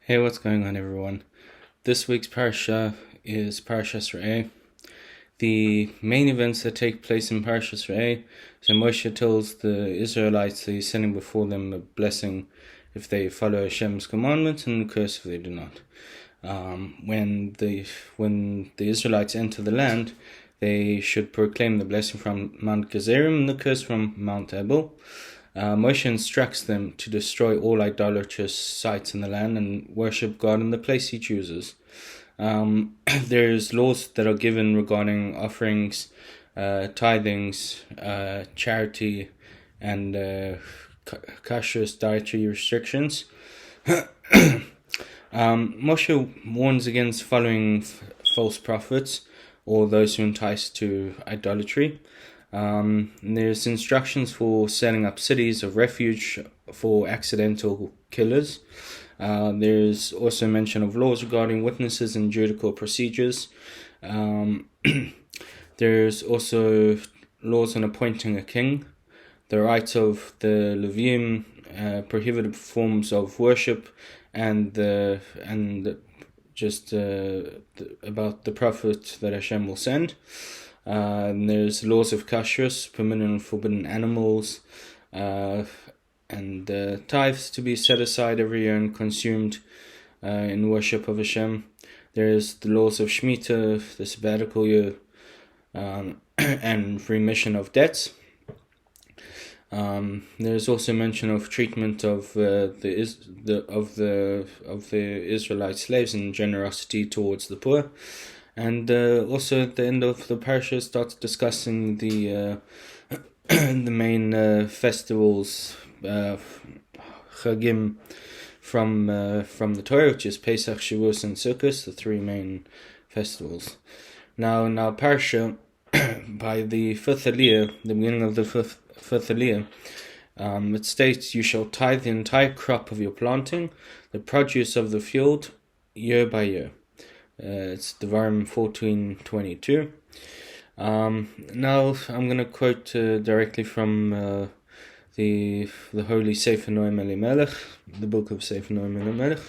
Hey, what's going on, everyone? This week's parasha is Parashas Re'eh. The main events that take place in Parashas Re'eh, so Moshe tells the Israelites that he's sending before them a blessing if they follow Hashem's commandments and a curse if they do not. When the Israelites enter the land, they should proclaim the blessing from Mount Gezerim and the curse from Mount Ebal. Moshe instructs them to destroy all idolatrous sites in the land and worship God in the place he chooses. There's laws that are given regarding offerings, tithings, charity, and kashrus dietary restrictions. Moshe warns against following false prophets or those who entice to idolatry. There's instructions for setting up cities of refuge for accidental killers. There's also mention of laws regarding witnesses and judicial procedures. There's also laws on appointing a king, the rights of the Levim, prohibited forms of worship, and about the prophet that Hashem will send. There's laws of kashrus, permitted and forbidden animals, and tithes to be set aside every year and consumed in worship of Hashem. There's the laws of Shemitah, the sabbatical year, and remission of debts. There's also mention of treatment of the Israelite slaves and generosity towards the poor. And also at the end of the parasha starts discussing the the main festivals, chagim from the Torah, which is Pesach, Shavuos, and Sukkot, the three main festivals. Now parasha, by the fifth aliyah, the beginning of the fifth aliyah, it states, "You shall tithe the entire crop of your planting, the produce of the field, year by year." It's Devarim 14:22. Now I'm going to quote directly from the Holy Sefer Noam Elimelech, the book of Sefer Noam Elimelech.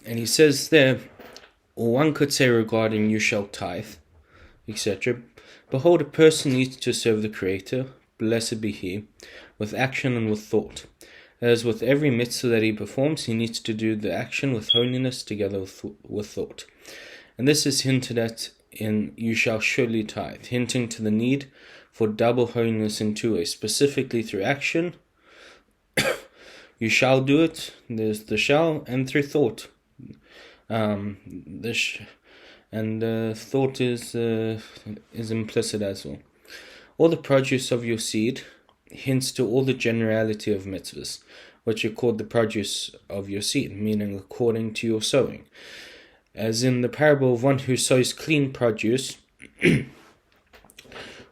And he says there, or one could say regarding "you shall tithe," etc. Behold, a person needs to serve the Creator, blessed be He, with action and with thought. As with every mitzvah that he performs, he needs to do the action with holiness together with thought. And this is hinted at in "you shall surely tithe," hinting to the need for double holiness in two ways, specifically through action. You shall do it, there's the shall, and through thought. Thought is implicit as well. All the produce of your seed hints to all the generality of mitzvahs, which are called the produce of your seed, meaning according to your sowing. As in the parable of one who sows clean produce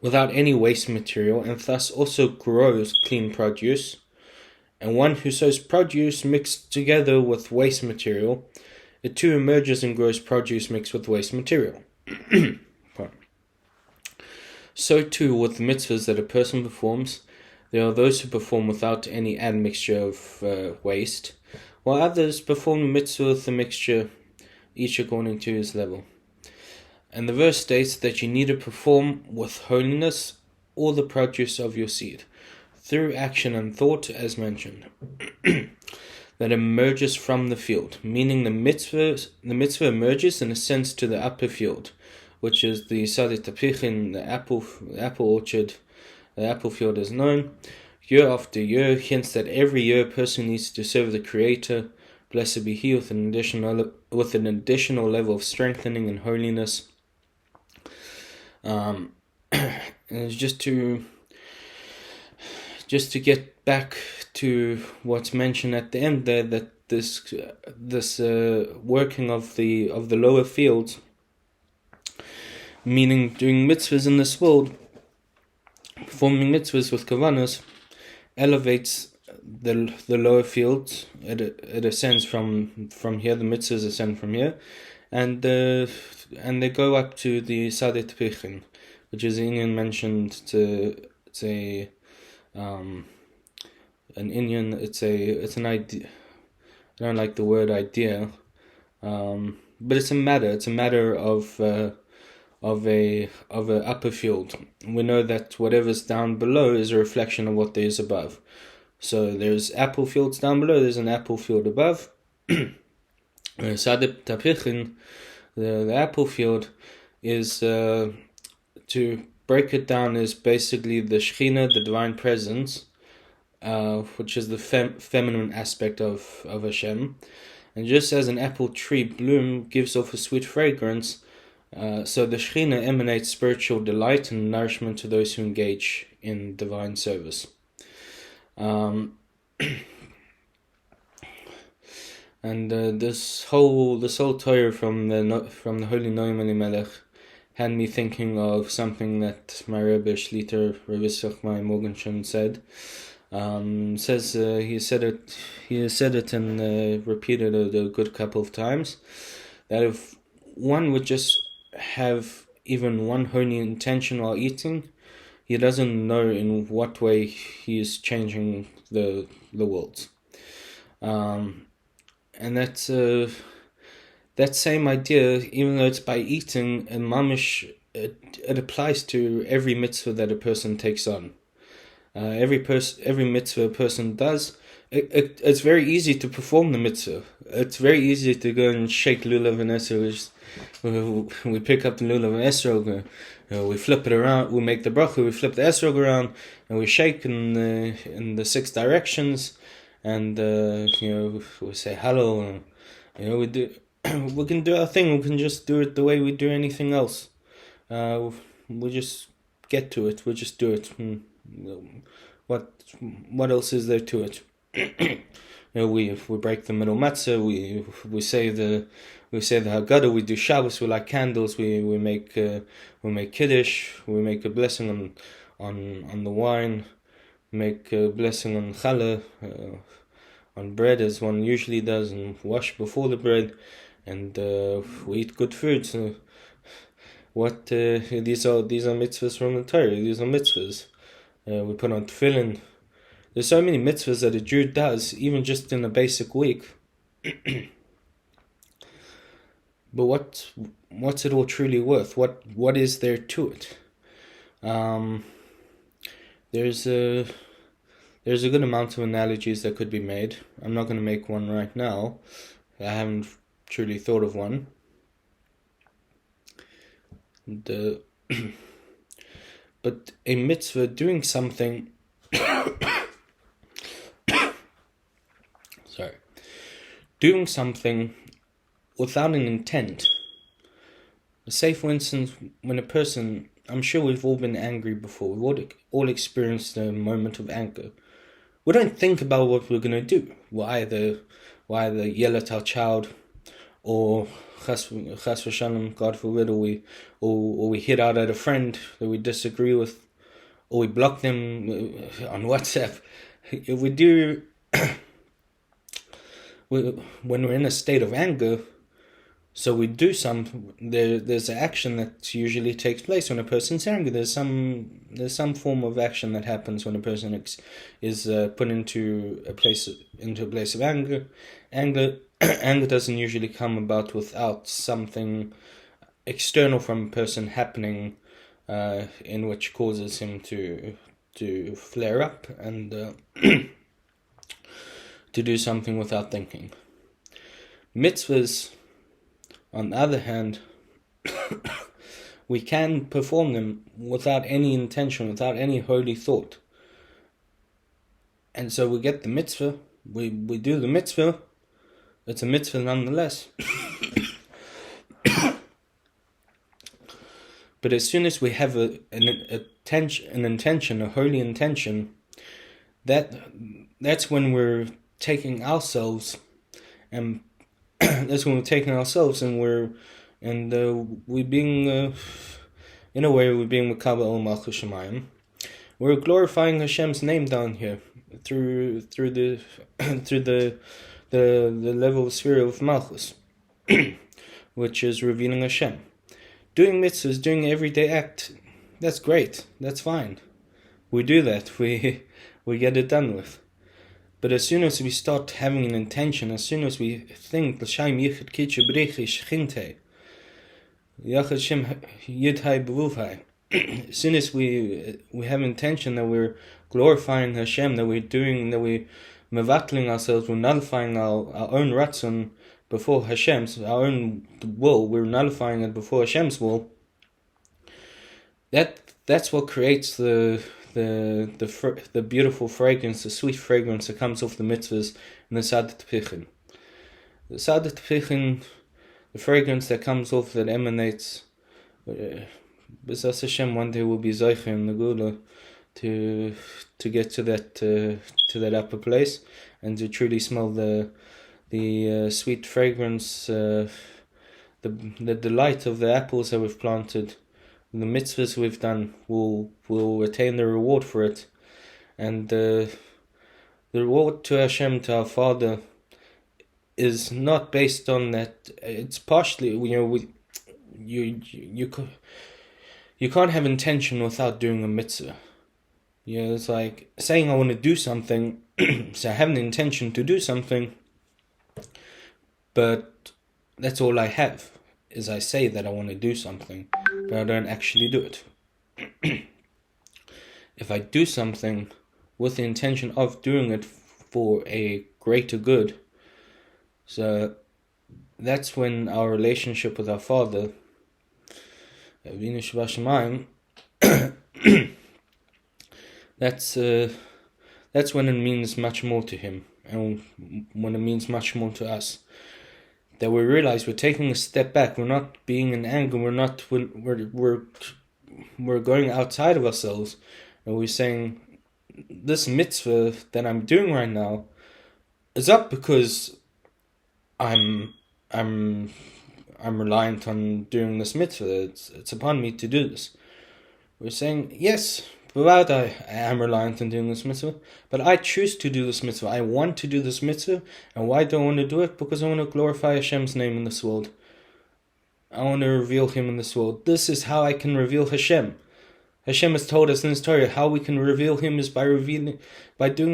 without any waste material, and thus also grows clean produce, and one who sows produce mixed together with waste material, it too emerges and grows produce mixed with waste material. So too with the mitzvahs that a person performs, there are those who perform without any admixture of waste, while others perform the mitzvah with a mixture, each according to his level. And the verse states that you need to perform with holiness all the produce of your seed, through action and thought, as mentioned, that emerges from the field, meaning the mitzvah emerges and ascends to the upper field, which is the Sadeh Tapichin, the apple orchard. The apple field is known. Year after year, hints that every year a person needs to serve the Creator, blessed be He, with an additional level of strengthening and holiness. And it's just to get back to what's mentioned at the end there, that this working of the lower fields, meaning doing mitzvahs in this world, performing mitzvahs with kavanos, elevates the lower fields. It ascends from here. The mitzvahs ascend from here, and they go up to the Sadeh Tpichin, which is Indian mentioned to say an Indian. It's an idea. I don't like the word idea, but it's a matter. It's a matter of a upper field. We know that whatever's down below is a reflection of what there is above. So there's apple fields down below. There's an apple field above. Sadip Tapichin, the apple field, is to break it down is basically the Shechina, the divine presence, which is the feminine aspect of Hashem. And just as an apple tree bloom gives off a sweet fragrance, so the Shechina emanates spiritual delight and nourishment to those who engage in divine service. And this whole Torah from the Holy Noam Elimelech had me thinking of something that my Rebbe Shliter, Rebbe Yitzchak Morgenstern, said. He said it and repeated it a good couple of times, that if one would just have even one holy intention while eating, he doesn't know in what way he is changing the world. And that's that same idea, even though it's by eating, and mamish, it applies to every mitzvah that a person takes on. Every mitzvah a person does, it's very easy to perform the mitzvah. It's very easy to go and shake lulav and esrog. We pick up the lulav and esrog, we flip it around, we make the bracha, we flip the esrog around, and we shake in the 6 directions, and we say hello. We do. We can do our thing. We can just do it the way we do anything else. We just get to it. We just do it. What else is there to it? We break the middle matzah. We say the Haggadah. We do Shabbos. We light candles. We make kiddush. We make a blessing on the wine. Make a blessing on challah, on bread, as one usually does, and wash before the bread, and we eat good food. So these are mitzvahs from the Torah. These are mitzvahs. We put on tefillin. There's so many mitzvahs that a Jew does, even just in a basic week. But what's it all truly worth? What is there to it? There's a good amount of analogies that could be made. I'm not going to make one right now. I haven't truly thought of one. But a mitzvah, doing something doing something without an intent. Say, for instance, when a person, I'm sure we've all been angry before. We've all experienced a moment of anger. We don't think about what we're going to do. We'll either yell at our child, or chas v'shalom, God forbid, or we hit out at a friend that we disagree with, or we block them on WhatsApp. If we do, when we're in a state of anger, so we do there's an action that usually takes place when a person's angry. There's some form of action that happens when a person is put into a place of anger. Anger doesn't usually come about without something external from a person happening, in which causes him to flare up and to do something without thinking. Mitzvahs, on the other hand, we can perform them without any intention, without any holy thought. And so we get the mitzvah, we do the mitzvah, it's a mitzvah nonetheless. But as soon as we have an intention, a holy intention, that's when we're taking ourselves and we're being in a way we're being Makabel al Malchus Shemayim. We're glorifying Hashem's name down here through the level of sphere of Malchus, which is revealing Hashem. Doing mitzvahs, doing an everyday act, that's great, that's fine. We do that, we get it done with. But as soon as we start having an intention, as soon as we think l'shaim yichud kitche brechi shchinte, yachad shem yidhai b'vuvhai, as soon as we have intention that we're glorifying Hashem, that we're mevatling ourselves, we're nullifying our own ratzon before Hashem's, our own will, we're nullifying it before Hashem's will. That's what creates the beautiful fragrance, the sweet fragrance that comes off the mitzvahs in the Sadat Pichin. The Sadat Pichin, the fragrance that comes off, that emanates. B'ezras Hashem, one day we'll be Zoche in the Gula to get to that upper place and to truly smell the sweet fragrance, the delight of the apples that we've planted. The mitzvahs we've done will attain the reward for it, and the reward to Hashem, to our Father, is not based on that. It's partially, you can't have intention without doing a mitzvah. It's like saying I want to do something, so I have an intention to do something, but that's all I have, is I say that I want to do something, but I don't actually do it. If I do something with the intention of doing it for a greater good, so that's when our relationship with our Father, that's when it means much more to Him, and when it means much more to us. That we realize we're taking a step back. We're not being in anger. We're going outside of ourselves, and we're saying, this mitzvah that I'm doing right now is up because I'm reliant on doing this mitzvah. It's upon me to do this. We're saying, yes, but I am reliant on doing this mitzvah, but I choose to do this mitzvah. I want to do this mitzvah, and why do I want to do it? Because I want to glorify Hashem's name in this world. I want to reveal Him in this world. This is how I can reveal Hashem. Hashem has told us in His Torah how we can reveal Him is by doing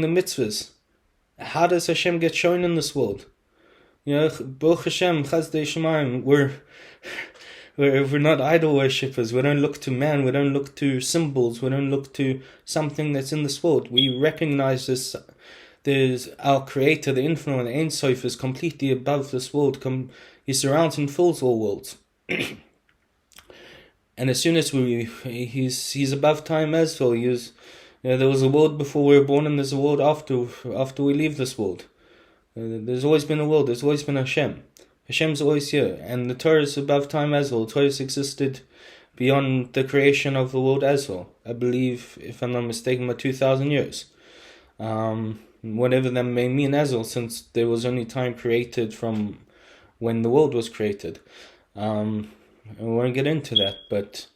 the mitzvahs. How does Hashem get shown in this world? Baruch Hashem, Chazdei Shemayim, we're not idol worshippers. We don't look to man. We don't look to symbols. We don't look to something that's in this world. We recognize this. There's our Creator, the Infinite One, the Ein Sof, is completely above this world. He surrounds and fills all worlds. And as soon as he's above time as well. There was a world before we were born, and there's a world after we leave this world. There's always been a world. There's always been Hashem. Hashem's always here, and the Torah is above time as well. The Torah existed beyond the creation of the world as well. I believe, if I'm not mistaken, by 2,000 years. Whatever that may mean as well, since there was only time created from when the world was created. I won't get into that, but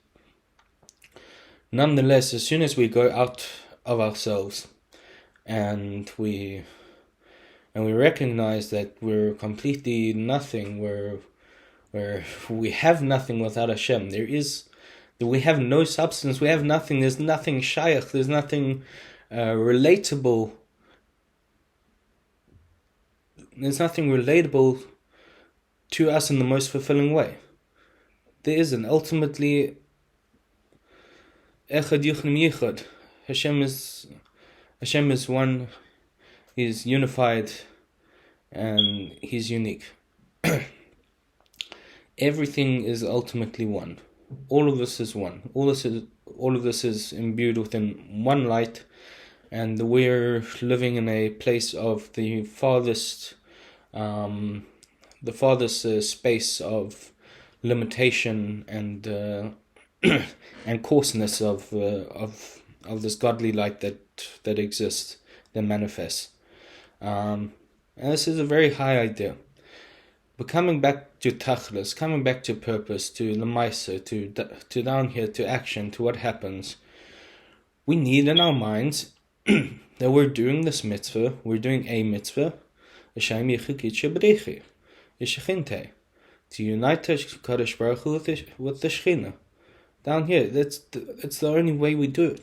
nonetheless, as soon as we go out of ourselves and we recognize that we're completely nothing, we have nothing without Hashem. We have no substance, we have nothing, there's nothing shaykh, there's nothing relatable. There's nothing relatable to us in the most fulfilling way. There isn't. Ultimately, Echad Yuchnim Yichad. Hashem is one. He's unified, and He's unique. Everything is ultimately one. All of this is one. All of this is imbued within one light, and we're living in a place of the farthest space of limitation and and coarseness of this godly light that exists, that manifests. And this is a very high idea. But coming back to tachlis, coming back to purpose, to lemaisa, to down here, to action, to what happens, we need in our minds that we're doing this mitzvah, we're doing a mitzvah, to unite Kadosh Baruch Hu with the Shechina. Down here, it's the only way we do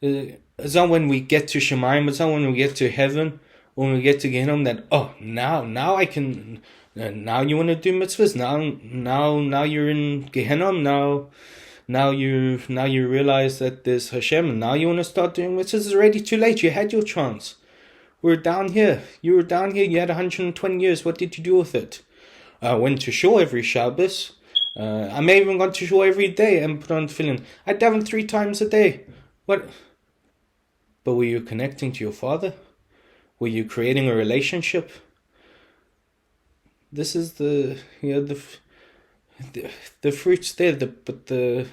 it. it's not when we get to Shemayim, it's not when we get to heaven, when we get to Gehinnom that, oh, now I can, now you want to do mitzvahs, now you're in Gehinnom, now you realize that there's Hashem, and now you want to start doing mitzvahs. It's already too late. You had your chance. We're down here. You were down here. You had 120 years. What did you do with it? I went to shul every Shabbos. I may even gone to shul every day and put on tefillin. I daven 3 times a day. What? But were you connecting to your Father? Were you creating a relationship? This is the fruits there, but the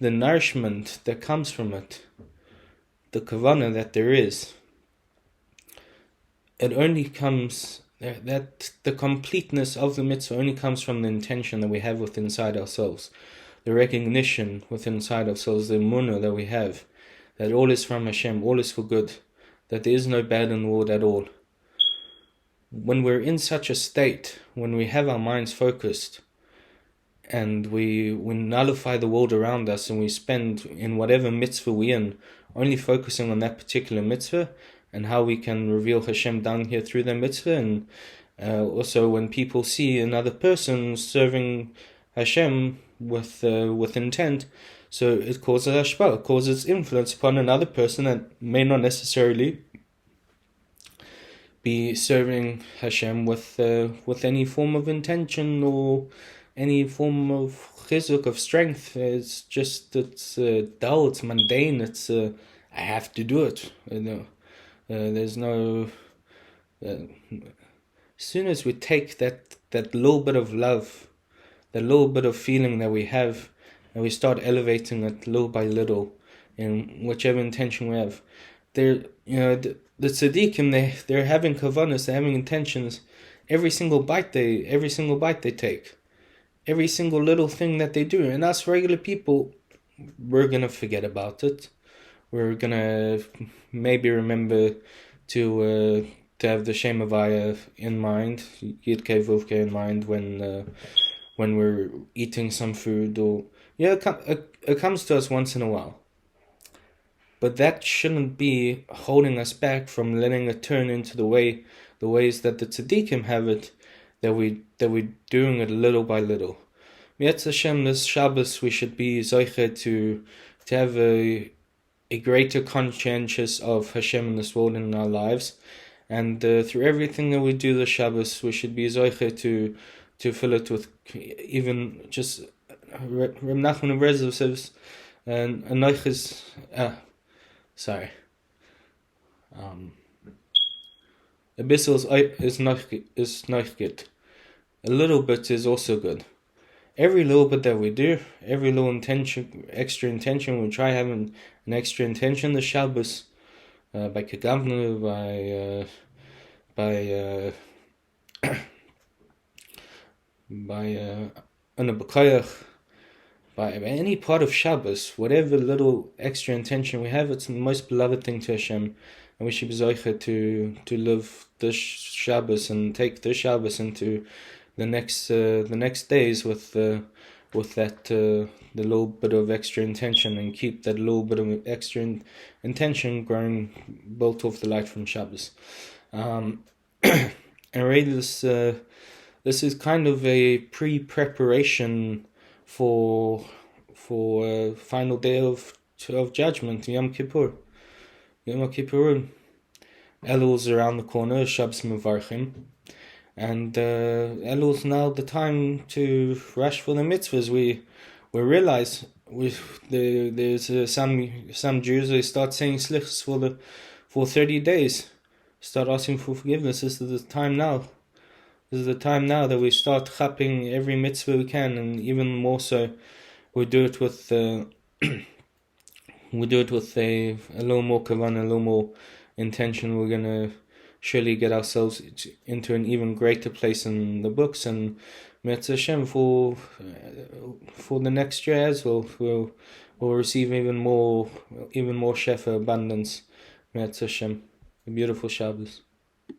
nourishment that comes from it, the kavanah that there is, it only comes, that the completeness of the mitzvah only comes from the intention that we have within inside ourselves, the recognition within inside ourselves, the emunah that we have, that all is from Hashem, all is for good, that there is no bad in the world at all. When we're in such a state, when we have our minds focused, and we nullify the world around us, and we spend in whatever mitzvah we're in, only focusing on that particular mitzvah, and how we can reveal Hashem down here through the mitzvah, and also when people see another person serving Hashem with intent, so it causes hashpah, it causes influence upon another person that may not necessarily be serving Hashem with any form of intention or any form of chizuk, of strength. It's dull, it's mundane, it's I have to do it. There's no... as soon as we take that little bit of love, that little bit of feeling that we have, and we start elevating it little by little, in whichever intention we have, the tzaddikim, they're having kavanas, they're having intentions. Every single bite they take, every single little thing that they do, and us regular people, we're gonna forget about it. We're gonna maybe remember to have the Shem Havaya in mind, Yud K Vav K in mind when we're eating some food, or it comes to us once in a while. But that shouldn't be holding us back from letting it turn into the ways that the tzaddikim have it, that we're doing it little by little. Mi'etz Hashem, this Shabbos we should be zoche to have a greater conscientious of Hashem in this world and in our lives, and through everything that we do this Shabbos, we should be zoche to fill it with even just Reb Nachman of Rezov says, and anoiches. Sorry. A bissel is noichgit. A little bit is also good. Every little bit that we do, every little intention, extra intention, we try having an extra intention. The Shabbos, by Kagavnu, by Anabakayach, by any part of Shabbos, whatever little extra intention we have, it's the most beloved thing to Hashem, and we should be zoche to live this Shabbos and take this Shabbos into the next days with that the little bit of extra intention, and keep that little bit of extra intention growing, built off the light from Shabbos. And really, this is kind of a pre-preparation for final day of judgment, Yom Kippur. Yom Kippurim. Elul's around the corner, Shabbos Mevarchim. And Elul's now the time to rush for the mitzvahs. We realize there's some Jews, they start saying slichs for 30 days. Start asking for forgiveness. This is the time now. This is the time now that we start chapping every mitzvah we can, and even more so, we do it with a little more kavanah, a little more intention. We're gonna surely get ourselves into an even greater place in the books, and Mi'etz Hashem for the next year as well. We'll receive even more shefa abundance. Mi'etz Hashem. A beautiful Shabbos.